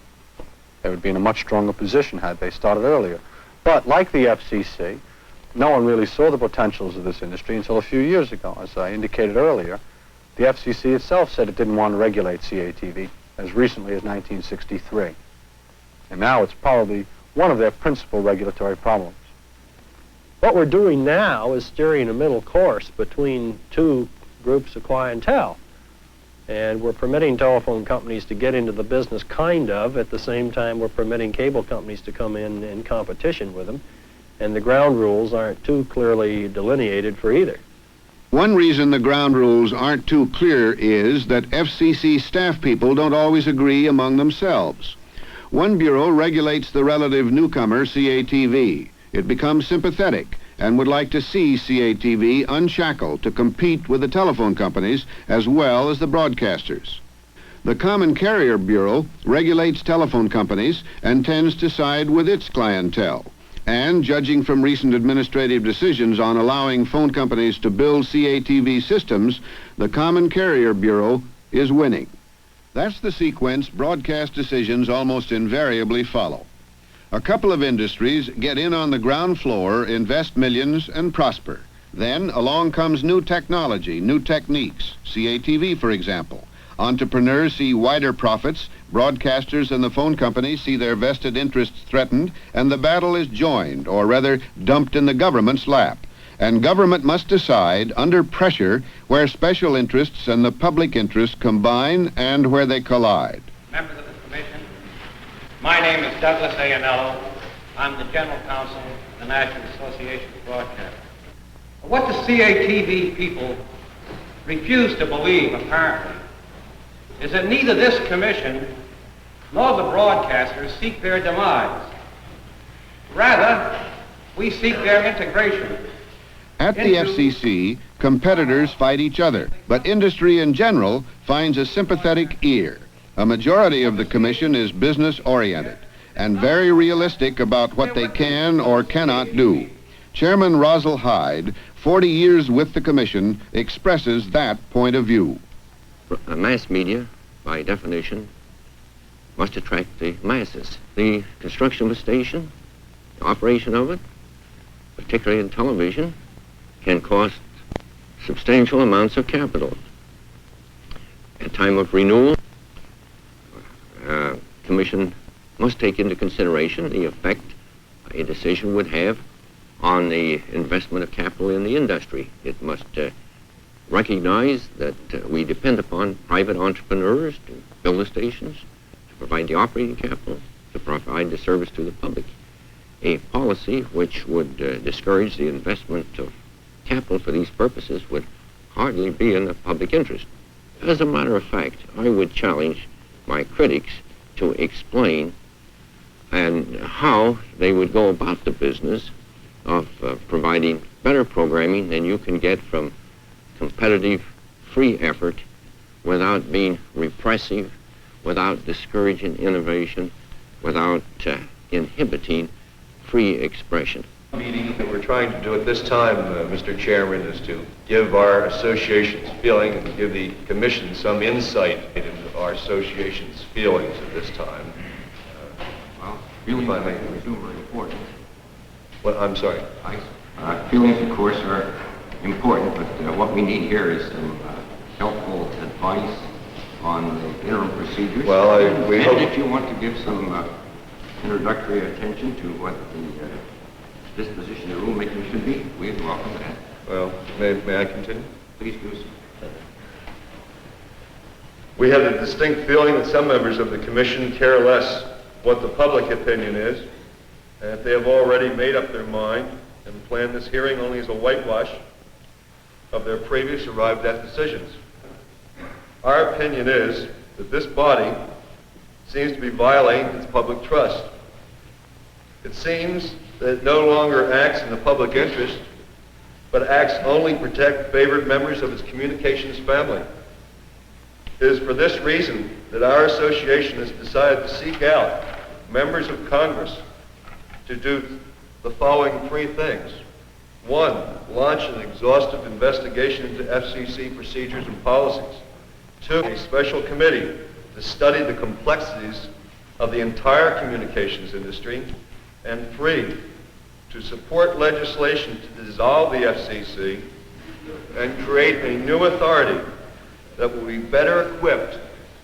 They would be in a much stronger position had they started earlier. But like the FCC, no one really saw the potentials of this industry until a few years ago. As I indicated earlier, the FCC itself said it didn't want to regulate CATV as recently as 1963. And now it's probably one of their principal regulatory problems. What we're doing now is steering a middle course between two groups of clientele. And we're permitting telephone companies to get into the business, kind of. At the same time, we're permitting cable companies to come in competition with them. And the ground rules aren't too clearly delineated for either. One reason the ground rules aren't too clear is that FCC staff people don't always agree among themselves. One bureau regulates the relative newcomer, CATV. It becomes sympathetic and would like to see CATV unshackled to compete with the telephone companies as well as the broadcasters. The Common Carrier Bureau regulates telephone companies and tends to side with its clientele. And judging from recent administrative decisions on allowing phone companies to build CATV systems, the Common Carrier Bureau is winning. That's the sequence broadcast decisions almost invariably follow. A couple of industries get in on the ground floor, invest millions, and prosper. Then along comes new technology, new techniques, CATV, for example. Entrepreneurs see wider profits, broadcasters and the phone companies see their vested interests threatened, and the battle is joined, or rather dumped in the government's lap. And government must decide, under pressure, where special interests and the public interest combine and where they collide. Members of the Commission, my name is Douglas A. Anello. I'm the General Counsel of the National Association of Broadcasters. What the CATV people refuse to believe, apparently, is that neither this Commission nor the broadcasters seek their demise. Rather, we seek their integration. At the FCC, competitors fight each other, but industry in general finds a sympathetic ear. A majority of the commission is business-oriented and very realistic about what they can or cannot do. Chairman Rosal Hyde, 40 years with the commission, expresses that point of view. Mass media, by definition, must attract the masses. The construction of a station, the operation of it, particularly in television, can cost substantial amounts of capital. At time of renewal, Commission must take into consideration the effect a decision would have on the investment of capital in the industry. It must recognize that we depend upon private entrepreneurs to build the stations, to provide the operating capital, to provide the service to the public. A policy which would discourage the investment of capital for these purposes would hardly be in the public interest. As a matter of fact, I would challenge my critics to explain and how they would go about the business of providing better programming than you can get from competitive, free effort without being repressive, without discouraging innovation, without inhibiting free expression. Meeting that we're trying to do at this time, Mr. Chairman, is to give our association's feeling and give the Commission some insight into our association's feelings at this time. Well, feelings, I assume, are important. Well, I'm sorry. Feelings, of course, are important, but what we need here is some helpful advice on the interim procedures. Well, we hope... if you want to give some introductory attention to what the disposition of rulemaking should be, we'd welcome that. Well, may I continue? Please do so. We have the distinct feeling that some members of the Commission care less what the public opinion is, and that they have already made up their mind and planned this hearing only as a whitewash of their previous arrived at decisions. Our opinion is that this body seems to be violating its public trust. It seems that it no longer acts in the public interest, but acts only protect favored members of its communications family. It is for this reason that our association has decided to seek out members of Congress to do the following three things. One, launch an exhaustive investigation into FCC procedures and policies. Two, a special committee to study the complexities of the entire communications industry. And three, to support legislation to dissolve the FCC and create a new authority that will be better equipped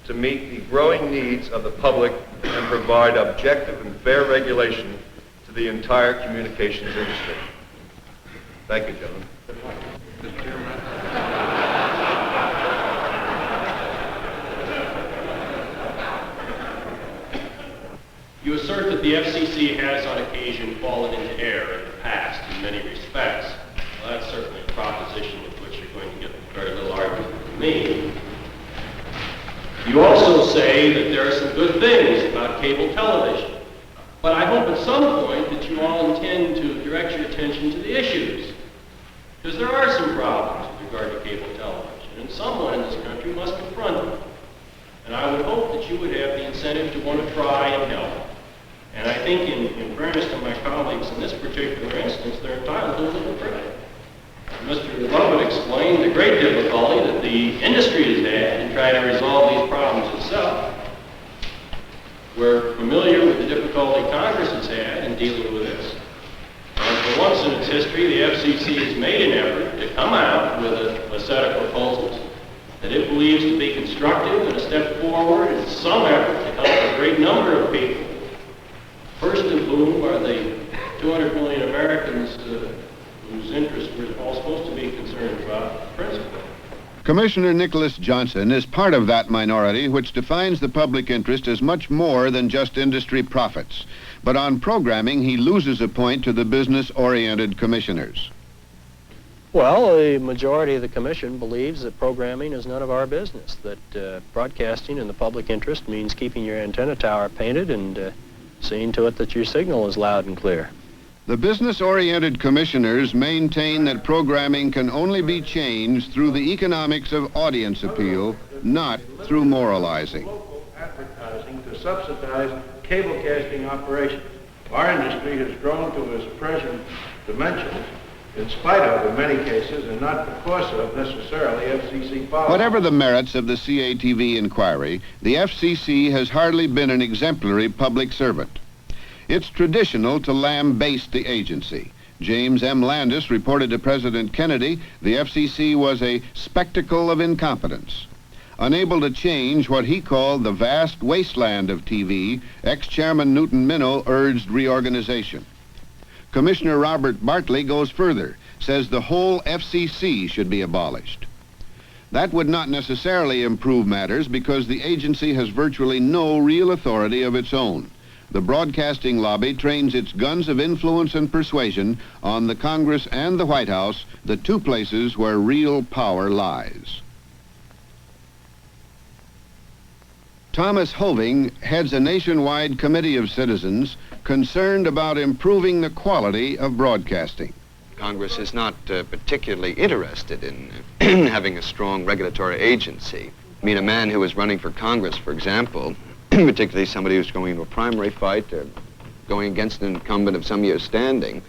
to meet the growing needs of the public and provide objective and fair regulation to the entire communications industry. Thank you, gentlemen. You assert that the FCC has on occasion fallen into error in the past in many respects. Well, that's certainly a proposition with which you're going to get very little argument from me. You also say that there are some good things about cable television. But I hope at some point that you all intend to direct your attention to the issues. Because there are some problems with regard to cable television, and someone in this country must confront them. And I would hope that you would have the incentive to want to try and help. And I think in fairness to my colleagues in this particular instance, they're entitled to a little credit. Mr. Lovett explained the great difficulty that the industry has had in trying to resolve these problems itself. We're familiar with the difficulty Congress has had in dealing with this. And for once in its history, the FCC has made an effort to come out with a set of proposals that it believes to be constructive and a step forward in some effort to help a great number of people, first of whom are the 200 million Americans whose interests we're all supposed to be concerned about principally. Commissioner Nicholas Johnson is part of that minority which defines the public interest as much more than just industry profits. But on programming, he loses a point to the business-oriented commissioners. Well, the majority of the commission believes that programming is none of our business, that broadcasting in the public interest means keeping your antenna tower painted and seeing to it that your signal is loud and clear. The business-oriented commissioners maintain that programming can only be changed through the economics of audience appeal, not through moralizing. Advertising to subsidize cable casting operations. Our industry has grown to its present dimensions in spite of, in many cases, and not because of necessarily FCC policy. Whatever the merits of the CATV inquiry, the FCC has hardly been an exemplary public servant. It's traditional to lambaste the agency. James M. Landis reported to President Kennedy the FCC was a spectacle of incompetence. Unable to change what he called the vast wasteland of TV, ex-chairman Newton Minow urged reorganization. Commissioner Robert Bartley goes further, says the whole FCC should be abolished. That would not necessarily improve matters because the agency has virtually no real authority of its own. The broadcasting lobby trains its guns of influence and persuasion on the Congress and the White House, the two places where real power lies. Thomas Hoving heads a nationwide committee of citizens concerned about improving the quality of broadcasting. Congress is not particularly interested in having a strong regulatory agency. I mean, a man who is running for Congress, for example, particularly somebody who's going into a primary fight or going against an incumbent of some years standing,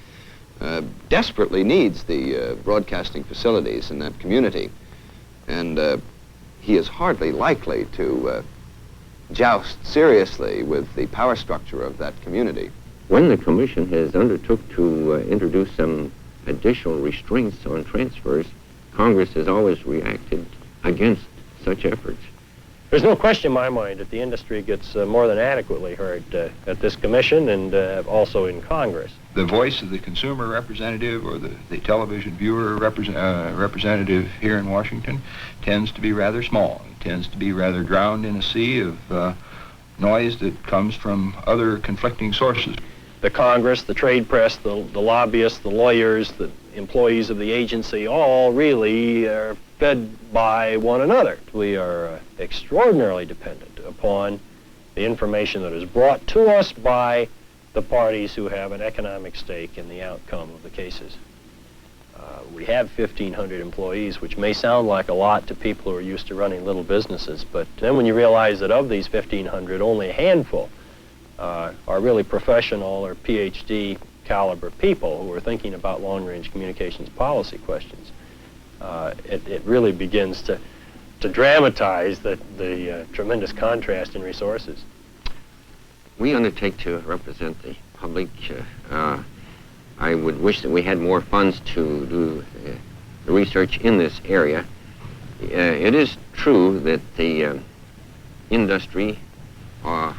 desperately needs the broadcasting facilities in that community. And he is hardly likely to joust seriously with the power structure of that community. When the Commission has undertook to introduce some additional restraints on transfers, Congress has always reacted against such efforts. There's no question in my mind that the industry gets more than adequately heard at this commission and also in Congress. The voice of the consumer representative or the television viewer representative here in Washington tends to be rather small. It tends to be rather drowned in a sea of noise that comes from other conflicting sources. The Congress, the trade press, the lobbyists, the lawyers, the employees of the agency all really are fed by one another. We are extraordinarily dependent upon the information that is brought to us by the parties who have an economic stake in the outcome of the cases. We have 1,500 employees, which may sound like a lot to people who are used to running little businesses, but then when you realize that of these 1,500, only a handful are really professional or PhD caliber people who are thinking about long-range communications policy questions, it really begins to dramatize the tremendous contrast in resources. We undertake to represent the public. I would wish that we had more funds to do the research in this area. It is true that the industry, or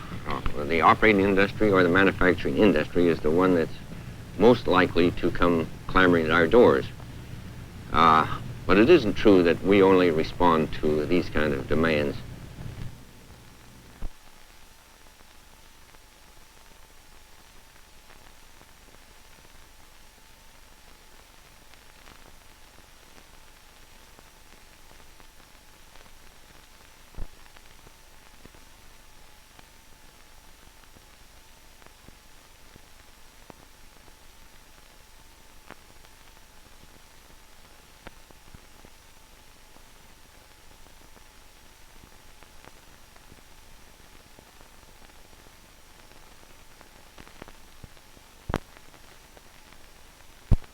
the operating industry or the manufacturing industry is the one that's most likely to come clamoring at our doors. But it isn't true that we only respond to these kind of demands.